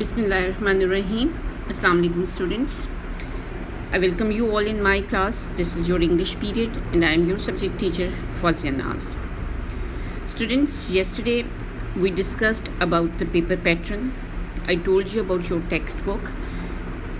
Bismillahirrahmanirrahim. Assalamu alaikum students. I welcome you all in my class. This is your English period and I am your subject teacher Fazia Naz. Students, yesterday we discussed about the paper pattern. I told you about your textbook.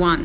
1.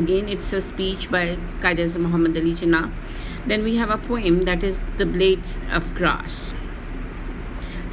again it's a speech by Qaida Muhammad Ali Jinnah. Then we have a poem that is the blades of grass.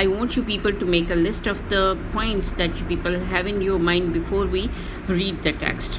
I want you people to make a list of the points that you people have in your mind before we read the text.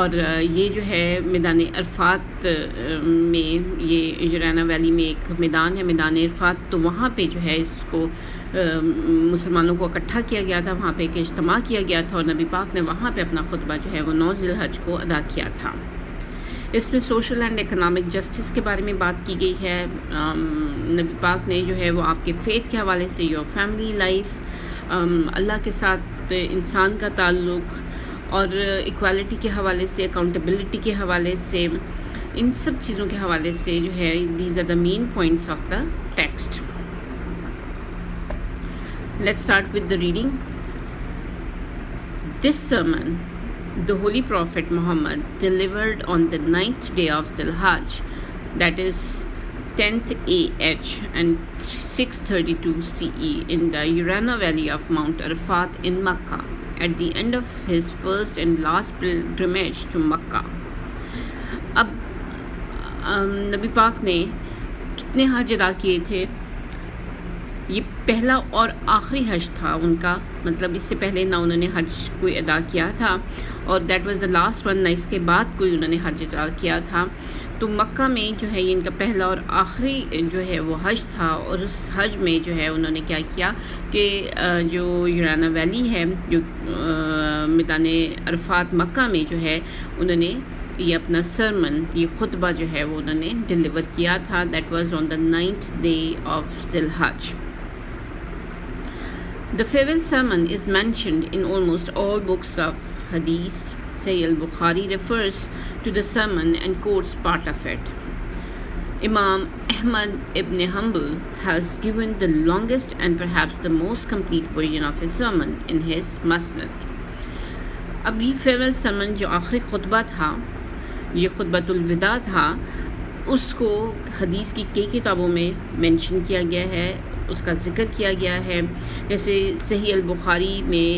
اور یہ جو ہے میدان عرفات میں، یہ یورانا valley میں ایک میدان ہے، میدان عرفات، تو وہاں پہ جو ہے اس کو مسلمانوں کو اکٹھا کیا گیا تھا، وہاں پہ ایک اجتماع کیا گیا تھا، اور نبی پاک نے وہاں پہ اپنا خطبہ جو ہے وہ 9 ذی الحج کو ادا کیا تھا۔ اس میں سوشل اینڈ اکنامک جسٹس کے بارے میں بات کی گئی ہے۔ نبی پاک نے جو ہے وہ آپ کے فیتھ کے حوالے سے، یور فیملی لائف، اللہ کے ساتھ انسان کا تعلق، اور ایکوالٹی کے حوالے سے، اکاؤنٹیبلٹی کے حوالے سے، ان سب چیزوں کے حوالے سے جو ہے these are the main points of the text. Let's start with the reading. This sermon the Holy Prophet Muhammad delivered on the 9th day of Zil Hajj, that is 10th AH and 632 CE, in the Yurana Valley of Mount Arafat in Makkah, at the end of his first and last pilgrimage to Makkah. اب نبی پاک نے کتنے حج ادا کیے تھے؟ یہ پہلا اور آخری حج تھا ان کا، مطلب اس سے پہلے نہ انہوں نے حج کوئی ادا کیا تھا، اور that was the last one, نہ اس کے بعد کوئی انہوں نے حج ادا کیا تھا۔ تو مکہ میں جو ہے یہ ان کا پہلا اور آخری جو ہے وہ حج تھا، اور اس حج میں جو ہے انہوں نے کیا کیا کہ جو یورانا ویلی ہے، جو میدان عرفات مکہ میں جو ہے، انہوں نے یہ اپنا سرمن، یہ خطبہ جو ہے وہ انہوں نے ڈیلیور کیا تھا۔ That was on the 9th day of ذی الحج۔ The farewell sermon is mentioned in almost all books of Hadith. Sahih al-Bukhari refers to the sermon and quotes part of it. Imam Ahmad ibn Hanbal has given the longest and perhaps the most complete version of his sermon in his Musnad. اب یہ farewell sermon جو آخری خطبہ تھا، یہ خطبۃ الوداع تھا، اس کو حدیث کی کئی کتابوں میں مینشن کیا گیا ہے، اس کا ذکر کیا گیا ہے۔ جیسے صحیح البخاری میں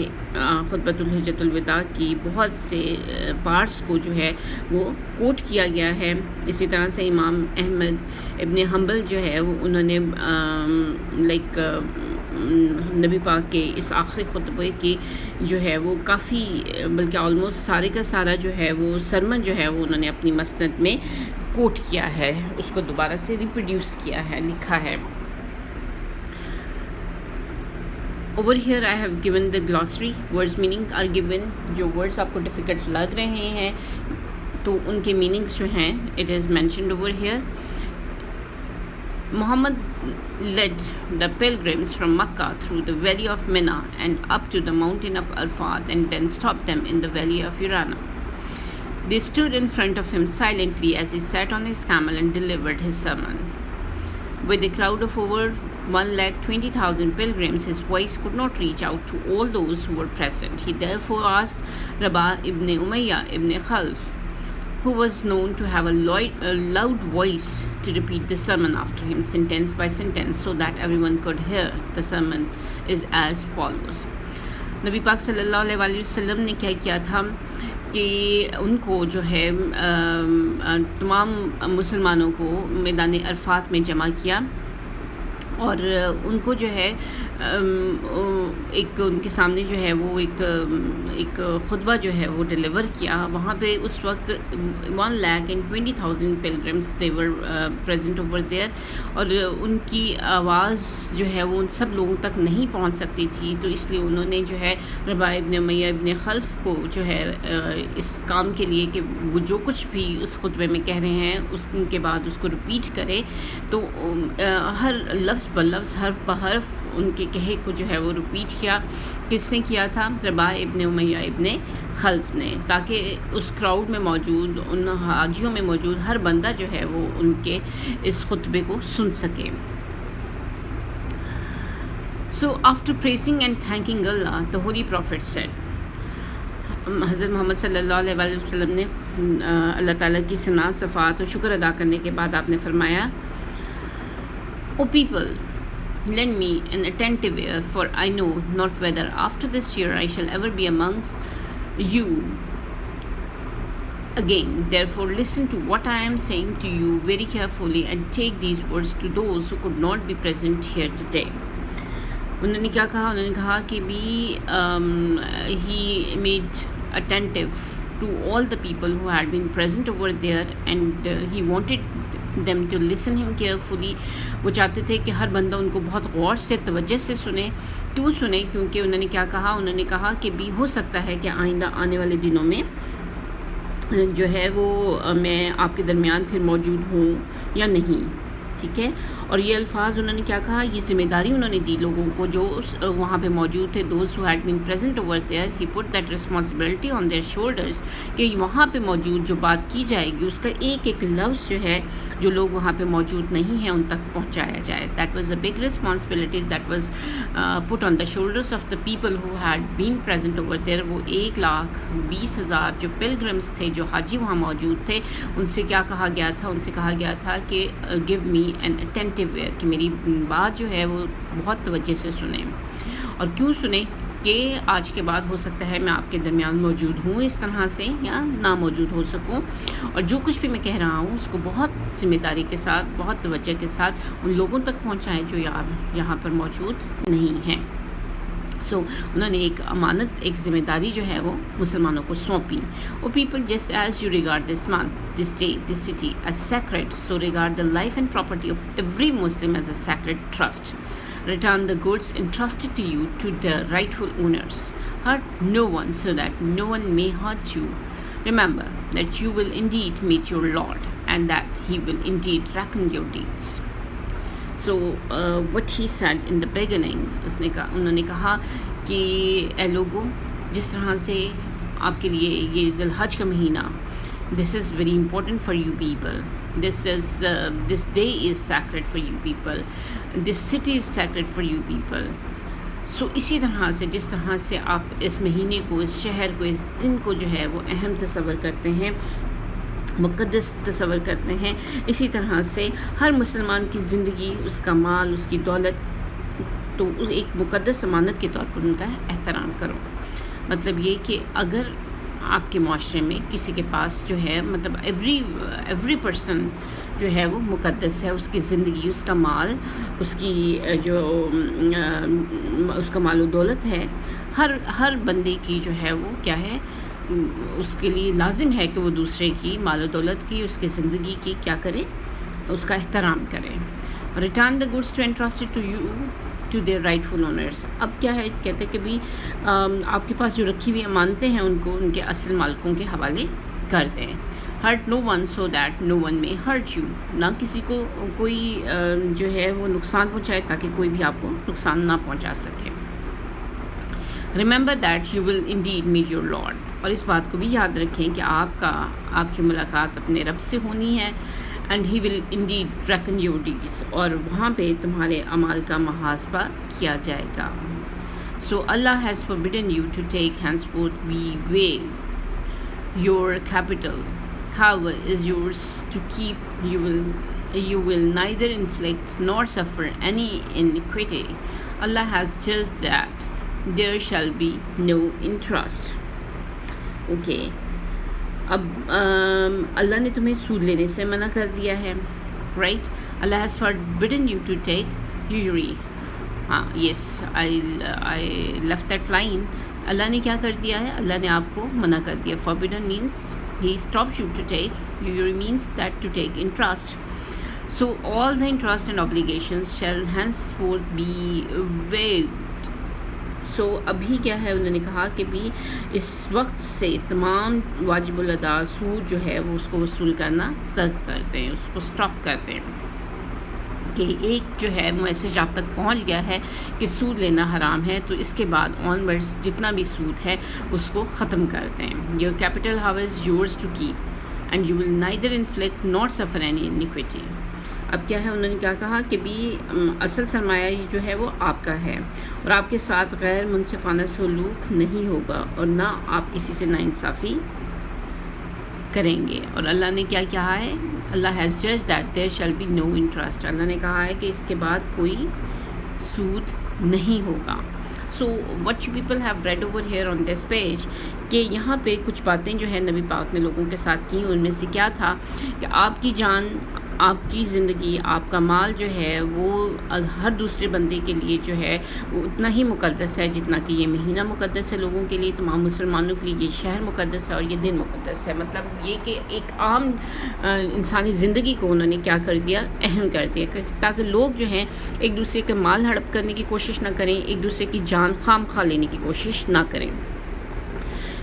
خطبۃ الحجۃ الوداع کی بہت سے پارٹس کو جو ہے وہ کوٹ کیا گیا ہے۔ اسی طرح سے امام احمد ابن حنبل جو ہے وہ انہوں نے نبی پاک کے اس آخری خطبے کی جو ہے وہ کافی، بلکہ آلموسٹ سارے کا سارا جو ہے وہ سرمن جو ہے وہ انہوں نے اپنی مسند میں کوٹ کیا ہے، اس کو دوبارہ سے ریپروڈیوس کیا ہے، لکھا ہے۔ Over here I have given the glossary, words meaning are given. جو words آپ کو difficult لگ رہے ہیں تو ان کے meanings جو ہیں it is mentioned over here. Muhammad led the pilgrims from Makkah through the valley of Mina and up to the mountain of Arafat, and then stopped them in the valley of Yurana. They stood in front of him silently as he sat on his camel and delivered his sermon. With a crowd of over 120,000 pilgrims, his voice could not reach out to all those who were present. He therefore asked Rabah ibn Umayyah ibn Khalf, who was known to have a loud voice, to repeat the sermon after him sentence by sentence so that everyone could hear. The sermon is as follows. نبی پاک صلی اللہ علیہ وسلم نے کیا کیا تھا کہ ان کو جو ہے تمام مسلمانوں کو میدان عرفات میں جمع کیا، اور ان کو جو ہے ایک ان کے سامنے جو ہے وہ ایک خطبہ جو ہے وہ ڈیلیور کیا۔ وہاں پہ اس وقت 120,000 pilgrims they were present over there، اور ان کی آواز جو ہے وہ ان سب لوگوں تک نہیں پہنچ سکتی تھی، تو اس لیے انہوں نے جو ہے رباح ابن امیہ ابن خلف کو جو ہے اس کام کے لیے کہ وہ جو کچھ بھی اس خطبے میں کہہ رہے ہیں اس کے بعد اس کو ریپیٹ کرے، تو ہر لفظ بلفظ حرف بحرف ان کے کہے کو جو ہے وہ ریپیٹ کیا۔ کس نے کیا تھا؟ رباح ابن امیہ ابن خلف نے، تاکہ اس کراؤڈ میں موجود، ان حاجیوں میں موجود ہر بندہ جو ہے وہ ان کے اس خطبے کو سن سکے۔ So after praising and thanking Allah, the Holy Prophet said, حضرت محمد صلی اللہ علیہ وسلم نے اللہ تعالیٰ کی ثنا، صفات اور شکر ادا کرنے کے بعد آپ نے فرمایا، O people, lend me an attentive ear, for I know not whether after this year I shall ever be amongst you again. Therefore listen to what I am saying to you very carefully and take these words to those who could not be present here today. انہوں نے کیا کہا؟ انہوں نے کہا کہ بھی he made attentive to all the people who had been present over there, and he wanted them to listen him carefully. وہ چاہتے تھے کہ ہر بندہ ان کو بہت غور سے توجہ سے سنے. کیوں سنے؟ کیونکہ انہوں نے کیا کہا؟ انہوں نے کہا کہ بھی ہو سکتا ہے کہ آئندہ آنے والے دنوں میں جو ہے وہ میں آپ کے درمیان پھر موجود ہوں یا نہیں. ٹھیک ہے. اور یہ الفاظ انہوں نے کیا کہا؟ یہ ذمہ داری انہوں نے دی لوگوں کو جو وہاں پہ موجود تھے. Those who had been present over there, he put that responsibility on their shoulders کہ وہاں پہ موجود جو بات کی جائے گی اس کا ایک ایک لفظ جو ہے جو لوگ وہاں پہ موجود نہیں ہیں ان تک پہنچایا جائے. That was a big responsibility that was put on the shoulders of the people who had been present over there. وہ 1,20,000 جو pilgrims تھے، جو حاجی وہاں موجود تھے، ان سے کیا کہا گیا تھا؟ ان سے کہا گیا تھا کہ give me an attentive ear، کہ میری بات جو ہے وہ بہت توجہ سے سنیں. اور کیوں سنیں؟ کہ آج کے بعد ہو سکتا ہے میں آپ کے درمیان موجود ہوں اس طرح سے یا نہ موجود ہو سکوں، اور جو کچھ بھی میں کہہ رہا ہوں اس کو بہت ذمہ داری کے ساتھ، بہت توجہ کے ساتھ ان لوگوں تک پہنچائیں جو یہاں پر موجود نہیں ہیں. سو انہوں نے ایک امانت، ایک ذمہ داری جو ہے وہ مسلمانوں کو سونپی. O people just as you regard this month, this day, this city as sacred, so regard the life and property of every Muslim as a sacred trust. Return the goods entrusted to you to their rightful owners. Hurt no one so that no one may hurt you. Remember that you will indeed meet your Lord and that he will indeed reckon your deeds. So what he said in the beginning, انہوں نے کہا کہ اے لوگوں، جس طرح سے آپ کے لیے یہ ذی الحج کا مہینہ، this is very important for you people. This day is sacred for you people. This city is sacred for you people. So اسی طرح سے جس طرح سے آپ اس مہینے کو، اس شہر کو، اس دن کو جو ہے وہ اہم تصور کرتے ہیں، مقدس تصور کرتے ہیں، اسی طرح سے ہر مسلمان کی زندگی، اس کا مال، اس کی دولت، تو ایک مقدس امانت کے طور پر ان کا احترام کرو. مطلب یہ کہ اگر آپ کے معاشرے میں کسی کے پاس جو ہے، مطلب ایوری پرسن جو ہے وہ مقدس ہے، اس کی زندگی، اس کا مال، اس کی جو اس کا مال و دولت ہے، ہر بندے کی جو ہے وہ کیا ہے، اس کے لیے لازم ہے کہ وہ دوسرے کی مال و دولت کی، اس کی زندگی کی کیا کرے، اس کا احترام کرے. Return the goods to entrusted to you to their rightful owners. اب کیا ہے، کہتے ہیں کہ بھی آپ کے پاس جو رکھی ہوئی امانتیں ہیں ان کو ان کے اصل مالکوں کے حوالے کر دیں. Hurt no one so that no one may hurt you. نہ کسی کو کوئی جو ہے وہ نقصان پہنچائے تاکہ کوئی بھی آپ کو نقصان نہ پہنچا سکے. Remember that you will indeed meet your Lord. اور اس بات کو بھی یاد رکھیں کہ آپ کی ملاقات اپنے رب سے ہونی ہے. And he will indeed reckon your deeds. اور وہاں پہ تمہارے اعمال کا محاسبہ کیا جائے گا. So Allah has forbidden you to take hand forth by way your capital. However is yours to keep. You will neither inflict nor suffer any iniquity. Allah has judged that there shall be no interest. Okay. اب اللہ نے تمہیں سود لینے سے منع کر دیا ہے. Right? Allah has forbidden you to take usury. Yes, I left that line. اللہ نے کیا کر دیا ہے؟ اللہ نے آپ کو منع کر دیا. Forbidden means he stops you to take. Usury means that to take interest. So all the interest and obligations shall henceforth be waived. So ابھی کیا ہے، انہوں نے کہا کہ بھی اس وقت سے تمام واجب الادا سود جو ہے وہ اس کو وصول کرنا ترک کر دیں، اس کو سٹاپ کر دیں. کہ ایک جو ہے میسج آپ تک پہنچ گیا ہے کہ سود لینا حرام ہے، تو اس کے بعد آن ورڈز جتنا بھی سود ہے اس کو ختم کر دیں. Your capital however is yours to keep and you will neither inflict not suffer any inequity. اب کیا ہے، انہوں نے کیا کہا کہ بھی اصل سرمایہ جو ہے وہ آپ کا ہے، اور آپ کے ساتھ غیر منصفانہ سلوک نہیں ہوگا، اور نہ آپ کسی سے ناانصافی کریں گے. اور اللہ نے کیا کہا ہے؟ Allah has judged that there shall be no interest. اللہ نے کہا ہے کہ اس کے بعد کوئی سود نہیں ہوگا. So what you people have read over here on this page, کہ یہاں پہ کچھ باتیں جو ہے نبی پاک نے لوگوں کے ساتھ کی، ان میں سے کیا تھا کہ آپ کی جان آپ کی زندگی، آپ کا مال جو ہے وہ ہر دوسرے بندے کے لیے جو ہے وہ اتنا ہی مقدس ہے جتنا کہ یہ مہینہ مقدس ہے لوگوں کے لیے، تمام مسلمانوں کے لیے یہ شہر مقدس ہے اور یہ دن مقدس ہے. مطلب یہ کہ ایک عام انسانی زندگی کو انہوں نے کیا کر دیا، اہم کر دیا، تاکہ لوگ جو ہیں ایک دوسرے کے مال ہڑپ کرنے کی کوشش نہ کریں، ایک دوسرے کی جان خام خواہ لینے کی کوشش نہ کریں.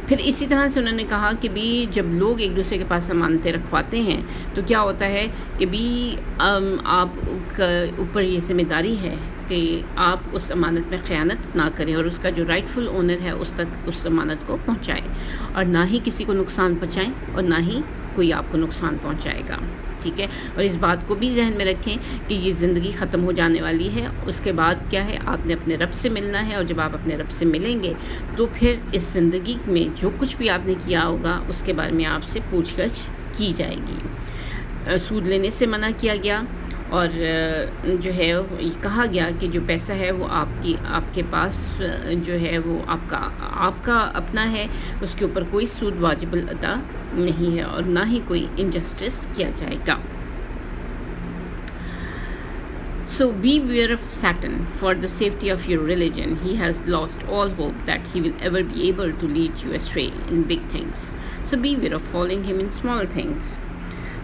پھر اسی طرح سے انہوں نے کہا کہ بھی جب لوگ ایک دوسرے کے پاس امانتیں رکھواتے ہیں تو کیا ہوتا ہے کہ بھی آپ کا اوپر یہ ذمہ داری ہے کہ آپ اس امانت میں خیانت نہ کریں اور اس کا جو رائٹ فل اونر ہے اس تک اس امانت کو پہنچائیں، اور نہ ہی کسی کو نقصان پہنچائیں اور نہ ہی کوئی آپ کو نقصان پہنچائے گا. ٹھیک ہے، اور اس بات کو بھی ذہن میں رکھیں کہ یہ زندگی ختم ہو جانے والی ہے. اس کے بعد کیا ہے، آپ نے اپنے رب سے ملنا ہے، اور جب آپ اپنے رب سے ملیں گے تو پھر اس زندگی میں جو کچھ بھی آپ نے کیا ہوگا اس کے بارے میں آپ سے پوچھ گچھ کی جائے گی. سود لینے سے منع کیا گیا، اور جو ہے یہ کہا گیا کہ جو پیسہ ہے وہ آپ کے پاس جو ہے وہ آپ کا اپنا ہے، اس کے اوپر کوئی سود واجب الادا نہیں ہے اور نہ ہی کوئی انجسٹس کیا جائے گا. So beware of Satan. For the safety of your religion, he has lost all hope that he will ever be able to lead you astray in big things. So beware of following him in small things.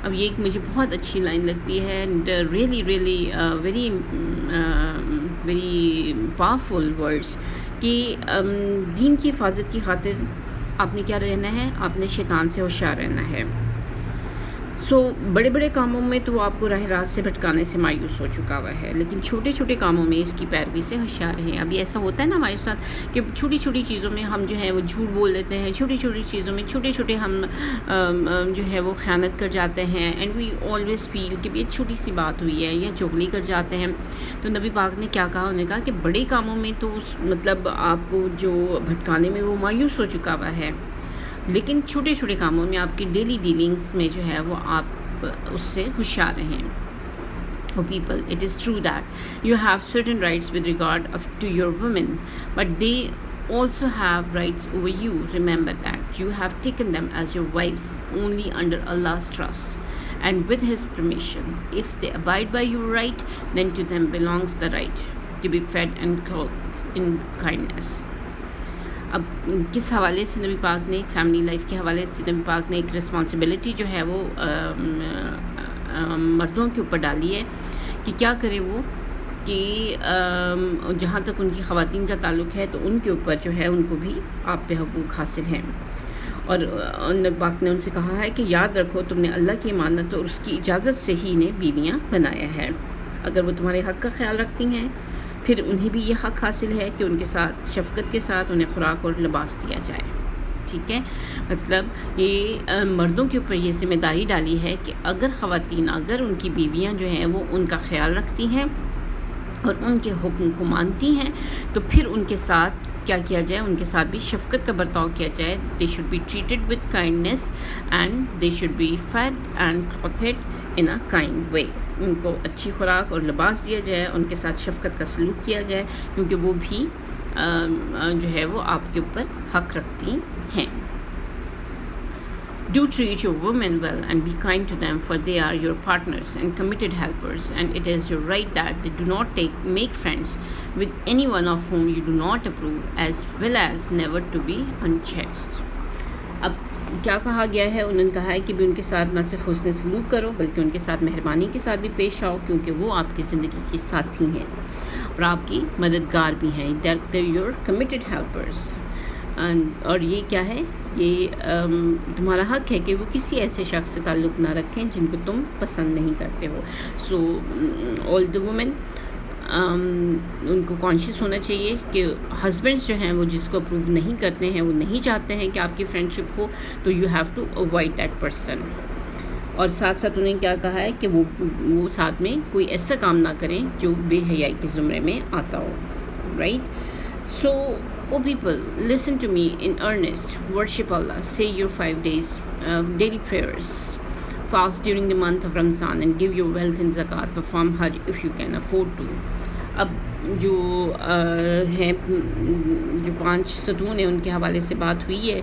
اب یہ ایک مجھے بہت اچھی line لگتی ہے، and really very powerful words, کہ دین کی حفاظت کی خاطر آپ نے کیا رہنا ہے، آپ نے شیطان سے ہوشیار رہنا ہے. بڑے بڑے کاموں میں تو آپ کو راہ راست سے بھٹکانے سے مایوس ہو چکا ہوا ہے، لیکن چھوٹے چھوٹے کاموں میں اس کی پیروی سے ہوشیار ہیں. ابھی ایسا ہوتا ہے نا ہمارے ساتھ کہ چھوٹی چھوٹی چیزوں میں ہم جو ہے وہ جھوٹ بول دیتے ہیں، چھوٹی چھوٹی چیزوں میں چھوٹے ہم جو ہے وہ خیانت کر جاتے ہیں، اینڈ وی آلویز فیل کہ ایک چھوٹی سی بات ہوئی ہے، یا چغلی کر جاتے ہیں. تو نبی پاک نے کیا کہا، انہوں نے کہا کہ بڑے کاموں میں تو مطلب آپ کو جو بھٹکانے میں وہ مایوس ہو چکا ہوا ہے، لیکن چھوٹے چھوٹے کاموں میں آپ کی ڈیلی ڈیلنگس میں جو ہے وہ آپ اس سے ہوشیار رہیں. Oh people, it is true that you have certain rights with regard to your women, but they also have rights over you. Remember that you have taken them as your wives only under Allah's trust and with His permission. If they abide by your right, then to them belongs the right to be fed and clothed in kindness. اب کس حوالے سے نبی پاک نے، family life کے حوالے سے نبی پاک نے ایک رسپانسبلٹی جو ہے وہ مردوں کے اوپر ڈالی ہے کہ کیا کرے وہ، کہ جہاں تک ان کی خواتین کا تعلق ہے تو ان کے اوپر جو ہے ان کو بھی آپ پہ حقوق حاصل ہیں. اور نبی پاک نے ان سے کہا ہے کہ یاد رکھو تم نے اللہ کی امانت اور اس کی اجازت سے ہی انہیں بیویاں بنایا ہے. اگر وہ تمہارے حق کا خیال رکھتی ہیں پھر انہیں بھی یہ حق حاصل ہے کہ ان کے ساتھ شفقت کے ساتھ انہیں خوراک اور لباس دیا جائے. ٹھیک ہے، مطلب یہ مردوں کے اوپر یہ ذمہ داری ڈالی ہے کہ اگر خواتین، اگر ان کی بیویاں جو ہیں وہ ان کا خیال رکھتی ہیں اور ان کے حکم کو مانتی ہیں تو پھر ان کے ساتھ کیا کیا جائے، ان کے ساتھ بھی شفقت کا برتاؤ کیا جائے. They should be treated with kindness and they should be fed and clothed in a kind way. ان کو اچھی خوراک اور لباس دیا جائے، ان کے ساتھ شفقت کا سلوک کیا جائے، کیونکہ وہ بھی جو ہے وہ آپ کے اوپر حق رکھتی ہیں. Do treat your women well and be kind to them, for they are your partners and committed helpers, and it is your right that they do not make friends with anyone of whom you do not approve, as well as never to be unchaste. اب کیا کہا گیا ہے، انہوں نے کہا ہے کہ بھی ان کے ساتھ نہ صرف حسن سلوک کرو بلکہ ان کے ساتھ مہربانی کے ساتھ بھی پیش آؤ، کیونکہ وہ آپ کی زندگی کی ساتھی ہیں اور آپ کی مددگار بھی ہیں. They're your committed helpers. اور یہ کیا ہے، یہ تمہارا حق ہے کہ وہ کسی ایسے شخص سے تعلق نہ رکھیں جن کو تم پسند نہیں کرتے ہو. سو آل دی وومن، ان کو کانشیس ہونا چاہیے کہ ہسبینڈس جو ہیں وہ جس کو اپروو نہیں کرتے ہیں، وہ نہیں چاہتے ہیں کہ آپ کی فرینڈشپ ہو، تو you have to avoid that person. اور ساتھ ساتھ انہیں کیا کہا ہے کہ وہ ساتھ میں کوئی ایسا کام نہ کریں جو بے حیائی کے زمرے میں آتا ہو. Right. So, O people, listen to me in earnest. Worship Allah. Say your 5 days daily prayers. Fast during the month of Ramzan and give your wealth in zakat. Perform Hajj if you can afford to. اب جو ہیں جو 5 ستون ہیں ان کے حوالے سے بات ہوئی ہے،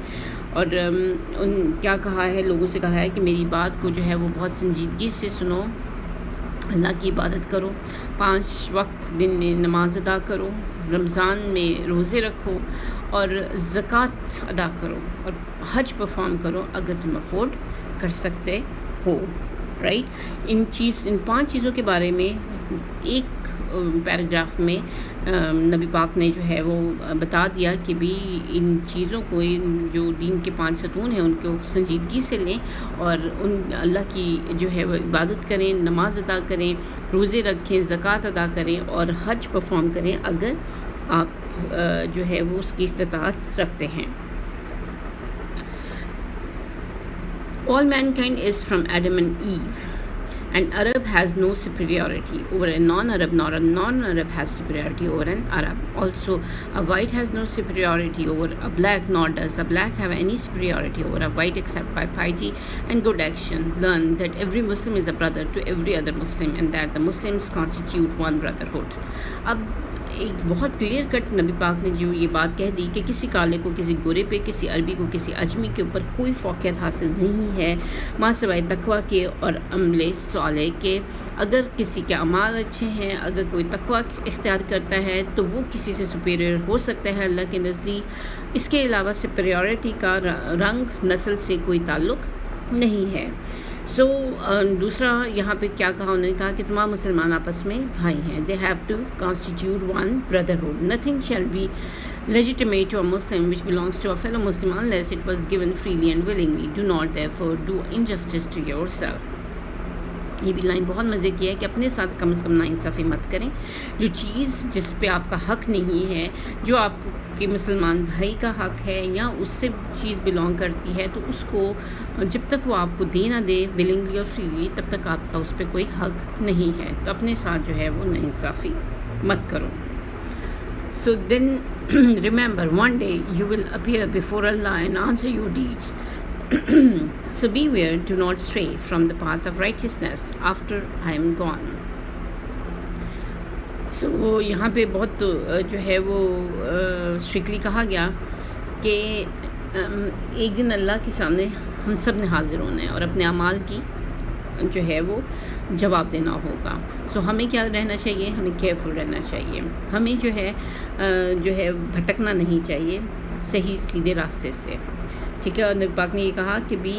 اور کیا کہا ہے، لوگوں سے کہا ہے کہ میری بات کو جو ہے وہ بہت سنجیدگی سے سنو اللہ کی عبادت کرو، 5 وقت دن میں نماز ادا کرو، رمضان میں روزے رکھو اور زکوٰۃ ادا کرو اور حج پرفارم کرو اگر تم افورڈ کر سکتے ہو، رائٹ۔ ان 5 چیزوں کے بارے میں ایک پیراگراف میں نبی پاک نے جو ہے وہ بتا دیا کہ بھی ان چیزوں کو، جو دین کے 5 ستون ہیں ان کو سنجیدگی سے لیں اور ان اللہ کی جو ہے وہ عبادت کریں، نماز ادا کریں، روزے رکھیں، زکوٰۃ ادا کریں اور حج پرفارم کریں اگر آپ جو ہے وہ اس کی استطاعت رکھتے ہیں۔ All mankind is from Adam and Eve. An Arab has no superiority over a non-Arab, nor a non-Arab has superiority over an Arab. Also, a white has no superiority over a black, nor does a black have any superiority over a white except by piety and good action. Learn that every Muslim is a brother to every other Muslim and that the Muslims constitute one brotherhood. اب ایک بہت clear cut نبی پاک نے جو یہ بات کہہ دی کہ کسی کالے کو کسی گورے پہ، کسی عربی کو کسی اجمی کے اوپر کوئی فوقیت حاصل نہیں ہے ماں سوائے تقویٰ کے اور عمل صالح کے۔ اگر کسی کے اعمال اچھے ہیں، اگر کوئی تقویٰ اختیار کرتا ہے تو وہ کسی سے سپیریئر ہو سکتا ہے اللہ کے نزدیک۔ اس کے علاوہ سپیریورٹی کا رنگ نسل سے کوئی تعلق نہیں ہے۔ دوسرا یہاں پہ کیا کہا، انہوں نے کہا کہ تمام مسلمان آپس میں بھائی ہیں۔ They have to constitute one brotherhood. Nothing shall be legitimate to a Muslim which belongs to a fellow Muslim unless it was given freely and willingly. Do not therefore do injustice to yourself. یہ بھی line بہت مزے کی ہے کہ اپنے ساتھ کم از کم ناانصافی مت کریں۔ جو چیز جس پہ آپ کا حق نہیں ہے، جو آپ کے مسلمان بھائی کا حق ہے یا اس سے چیز بلانگ کرتی ہے، تو اس کو جب تک وہ آپ کو دے نہ دے ولنگلی اور فریلی، تب تک آپ کا اس پہ کوئی حق نہیں ہے۔ تو اپنے ساتھ جو ہے وہ ناانصافی مت کرو۔ So then remember, one day you will appear before Allah and answer your deeds. So beware, do not stray from the path of righteousness after I am gone. So یہاں پہ بہت جو ہے وہ اسٹرکٹلی کہا گیا کہ ایک دن اللہ کے سامنے ہم سب نے حاضر ہونا ہے اور اپنے اعمال کی جو ہے وہ جواب دینا ہوگا۔ ہمیں کیا رہنا چاہیے، ہمیں کیئرفل رہنا چاہیے، ہمیں جو ہے بھٹکنا نہیں چاہیے صحیح سیدھے راستے سے، ٹھیک ہے۔ اور نبی پاک نے یہ کہا کہ بھی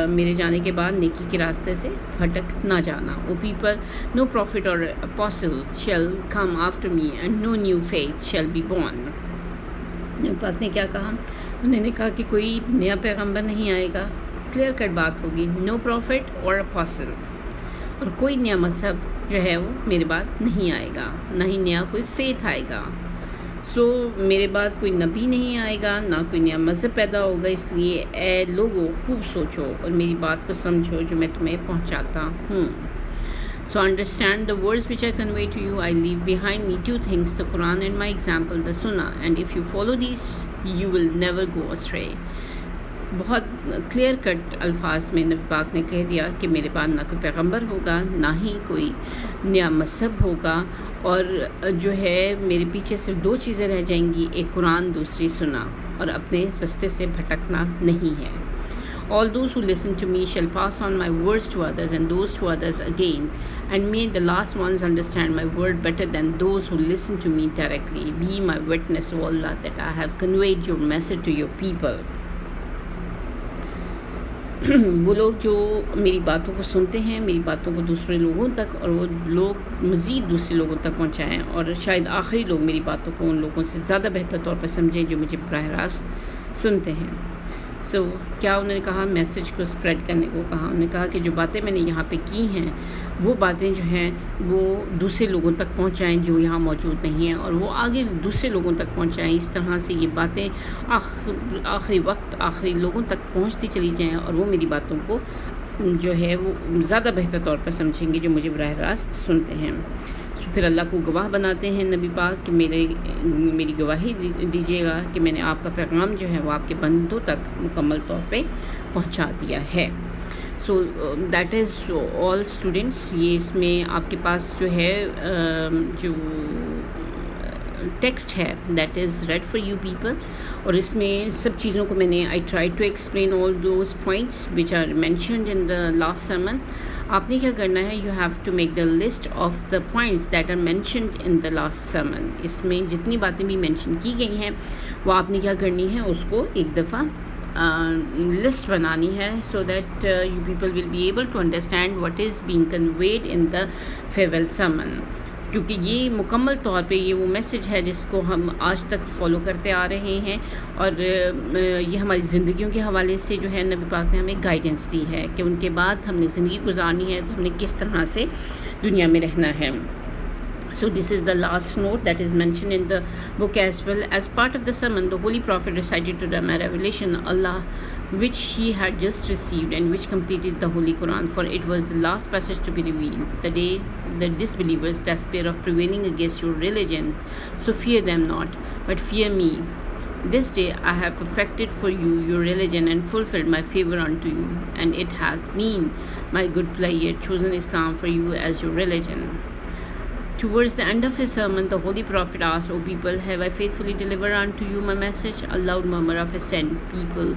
میرے جانے کے بعد نیکی کے راستے سے بھٹک نہ جانا۔ O people, no prophet or apostle shall come after me and no new faith shall be born. نبی پاک نے کیا کہا، انہوں نے کہا کہ کوئی نیا پیغمبر نہیں آئے گا، کلیئر کٹ بات ہوگی، نو پروفٹ اور اپوسلز، اور کوئی نیا مذہب جو ہے وہ میرے بعد نہیں آئے گا، نہ ہی نیا کوئی فیتھ آئے گا۔ میرے بعد کوئی نبی نہیں آئے گا، نہ کوئی نیا مذہب پیدا ہوگا۔ اس لیے اے لوگوں خوب سوچو اور میری بات کو سمجھو جو میں تمہیں پہنچاتا ہوں۔ So understand the words which I convey to you. I leave behind me 2 things, the Quran and my example, the Sunnah. And if you follow these, you will never go astray. بہت clear cut الفاظ میں نبی پاک نے کہہ دیا کہ میرے بعد نہ کوئی پیغمبر ہوگا، نہ ہی کوئی نیا مذہب ہوگا، اور جو ہے میرے پیچھے صرف 2 چیزیں رہ جائیں گی، ایک قرآن، دوسری سننا، اور اپنے رستے سے بھٹکنا نہیں ہے۔ All those who listen to me shall pass on my words to others, and those to others again, and may the last ones understand my word better than those who listen to me directly. Be my witness, O Allah, that I have conveyed your message to your people. وہ لوگ جو میری باتوں کو سنتے ہیں، میری باتوں کو دوسرے لوگوں تک، اور وہ لوگ مزید دوسرے لوگوں تک پہنچائیں، اور شاید آخری لوگ میری باتوں کو ان لوگوں سے زیادہ بہتر طور پر سمجھیں جو مجھے براہ راست سنتے ہیں۔ کیا انہوں نے کہا، میسج کو اسپریڈ کرنے کو کہا۔ انہوں نے کہا کہ جو باتیں میں نے یہاں پہ کی ہیں وہ باتیں جو ہیں وہ دوسرے لوگوں تک پہنچائیں جو یہاں موجود نہیں ہیں، اور وہ آگے دوسرے لوگوں تک پہنچائیں۔ اس طرح سے یہ باتیں آخری وقت آخری لوگوں تک پہنچتی چلی جائیں، اور وہ میری باتوں کو جو ہے وہ زیادہ بہتر طور پر سمجھیں گے جو مجھے براہ راست سنتے ہیں۔ پھر اللہ کو گواہ بناتے ہیں نبی پاک کہ میری گواہی دیجیے گا کہ میں نے آپ کا پیغام جو ہے وہ آپ کے بندوں تک مکمل طور پہ پہنچا دیا ہے۔ That is all students. یہ اس میں آپ کے پاس جو ہے جو ٹیکسٹ ہے that is read for you people, اور اس میں سب چیزوں کو میں نے I try to explain all those points which are mentioned in the last sermon. آپ نے کیا کرنا ہے, you have to make the list of the points that are mentioned in the last sermon. اس میں جتنی باتیں بھی مینشن کی گئی ہیں وہ آپ نے کیا کرنی ہے, اس کو ایک دفعہ لسٹ بنانی ہے, so that you people will be able to understand what is being conveyed in the farewell sermon. کیونکہ یہ مکمل طور پہ یہ وہ میسج ہے جس کو ہم آج تک فالو کرتے آ رہے ہیں, اور یہ ہماری زندگیوں کے حوالے سے جو ہے نبی پاک نے ہمیں گائیڈنس دی ہے کہ ان کے بعد ہم نے زندگی گزارنی ہے تو ہم نے کس طرح سے دنیا میں رہنا ہے. So this is the last note that is mentioned in the book as well. As part of the sermon, the Holy Prophet recited to them a revelation Allah which he had just received and which completed the Holy Quran, for it was the last passage to be revealed. The day the disbelievers despair of prevailing against your religion, so fear them not, but fear me. This day I have perfected for you your religion and fulfilled my favor unto you, and it has been my good pleasure chosen Islam for you as your religion. Towards the end of his sermon, the Holy Prophet asked, O people, have I faithfully delivered unto you my message? A loud murmur of assent. People,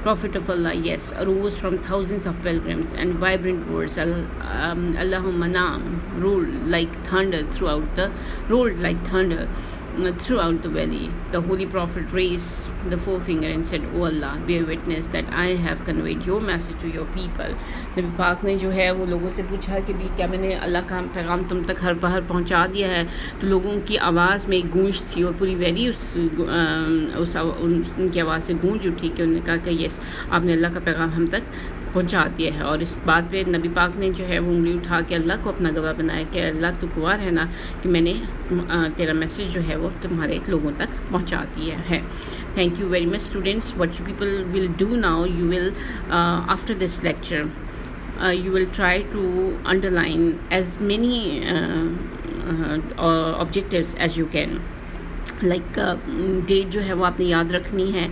Prophet of Allah, yes, arose from thousands of pilgrims, and vibrant words, Allahumma naam, rolled like thunder throughout the valley. The Holy Prophet raised the forefinger and said, O Allah, bear witness that I have conveyed your message to your people. نبی پاک نے جو ہے وہ لوگوں سے پوچھا کہ بھی کیا میں نے اللہ کا پیغام تم تک ہر پہر پہنچا دیا ہے, تو لوگوں کی آواز میں ایک گونج تھی اور پوری ویلی ان کی آواز سے گونج اٹھی کہ انہوں نے کہا کہ یس, آپ نے اللہ کا پیغام ہم تک پہنچا دیا ہے. اور اس بات پہ نبی پاک نے جو ہے وہ انگلی اٹھا کے اللہ کو اپنا گواہ بنایا کہ اللہ تو گواہ رہنا کہ میں نے تیرا میسج جو ہے وہ تمہارے لوگوں تک پہنچا دیا ہے. Thank you very much students. What you people will do now, you will after this lecture you will try to underline as many objectives as you can. Like that جو ہے وہ آپ نے یاد رکھنی ہے,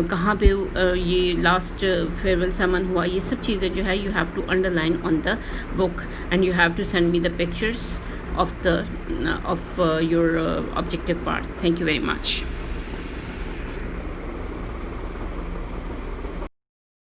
کہاں پہ یہ لاسٹ فیئرویل سرمن ہوا, یہ سب چیزیں جو ہے you have to underline on the book, and you have to send me the pictures of your objective part. Thank you very much.